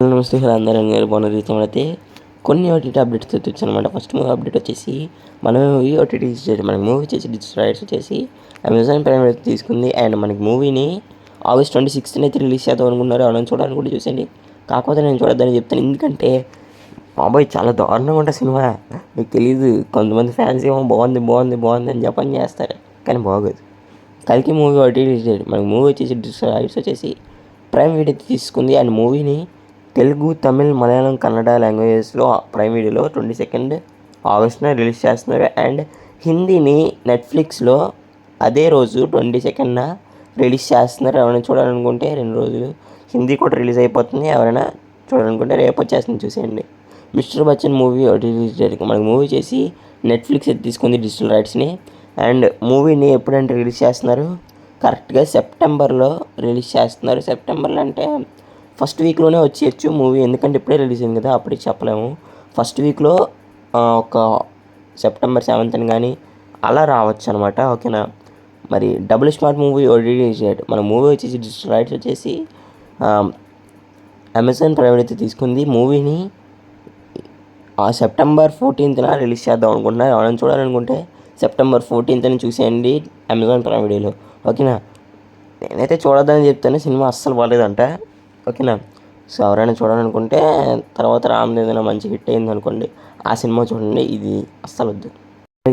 నమస్తే సార్, అందరూ బాగున్నారు. అయితే కొన్ని ఓటీటీ అప్డేట్స్ తెచ్చానమాట. ఫస్ట్ మూవీ అప్డేట్ వచ్చేసి మనం ఓటీటీ మనకి మూవీ వచ్చేసి డిజిటల్ రైట్స్ వచ్చేసి అమెజాన్ ప్రైమ్ అయితే తీసుకుంది. అండ్ మనకి మూవీని August 26th అయితే రిలీజ్ చేద్దాం అనుకున్నారు. ఎవరైనా చూడాలని కూడా చూసండి. కాకపోతే నేను చూడొద్దని చెప్తాను, ఎందుకంటే బాబాయ్ చాలా దారుణంగా ఉంటుంది సినిమా. మీకు తెలియదు, కొంతమంది ఫ్యాన్స్ ఏమో బాగుంది బాగుంది బాగుంది అని చెప్పని చేస్తారు, కానీ బాగోదు. కల్కి మూవీ ఓటీటీ మనకి మూవీ వచ్చేసి డిజిటల్ రైట్స్ వచ్చేసి ప్రైమ్ వీడియో తీసుకుంది. అండ్ మూవీని తెలుగు, తమిళ్, మలయాళం, కన్నడ లాంగ్వేజెస్లో ప్రైమ్ వీడియోలో 22 ఆగస్టున రిలీజ్ చేస్తున్నారు. అండ్ హిందీని నెట్ఫ్లిక్స్లో అదే రోజు 22న రిలీజ్ చేస్తున్నారు. ఎవరైనా చూడాలనుకుంటే 2 రోజులు హిందీ కూడా రిలీజ్ అయిపోతుంది. ఎవరైనా చూడాలనుకుంటే రేపు వచ్చేస్తుంది, చూసేయండి. మిస్టర్ బచ్చన్ మూవీ రిలీజ్ జరిగింది. మనకి మూవీ చేసి నెట్ఫ్లిక్స్ అయితే తీసుకుంది డిజిటల్ రైట్స్ని. అండ్ మూవీని ఎప్పుడంటే రిలీజ్ చేస్తున్నారు, కరెక్ట్గా సెప్టెంబర్లో రిలీజ్ చేస్తున్నారు. సెప్టెంబర్లో అంటే ఫస్ట్ వీక్లోనే వచ్చేయచ్చు మూవీ, ఎందుకంటే ఇప్పుడే రిలీజ్ అయింది కదా, అప్పటికి చెప్పలేము. ఫస్ట్ వీక్లో ఒక సెప్టెంబర్ 7th కానీ అలా రావచ్చు అనమాట. ఓకేనా. మరి double smart movie release date మన మూవీ వచ్చేసి డిజిటల్ రైట్స్ వచ్చేసి అమెజాన్ ప్రైమ్ అయితే తీసుకుంది. మూవీని సెప్టెంబర్ 14th రిలీజ్ చేద్దాం అనుకుంటున్నారు. ఎవరైనా చూడాలనుకుంటే సెప్టెంబర్ 14th చూసేయండి అమెజాన్ ప్రైమ్ వీడియోలో. ఓకేనా. నేనైతే చూడొద్దని చెప్తాను, సినిమా అస్సలు బాగాలేదంట. ఓకేనా. సో ఎవరైనా చూడాలనుకుంటే తర్వాత రామ్ది ఏదైనా మంచి హిట్ అయింది అనుకోండి, ఆ సినిమా చూడండి. ఇది అస్సలు వద్దు.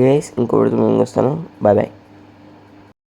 గైస్, ఇంకో విడితో మేము వస్తాను. Bye bye.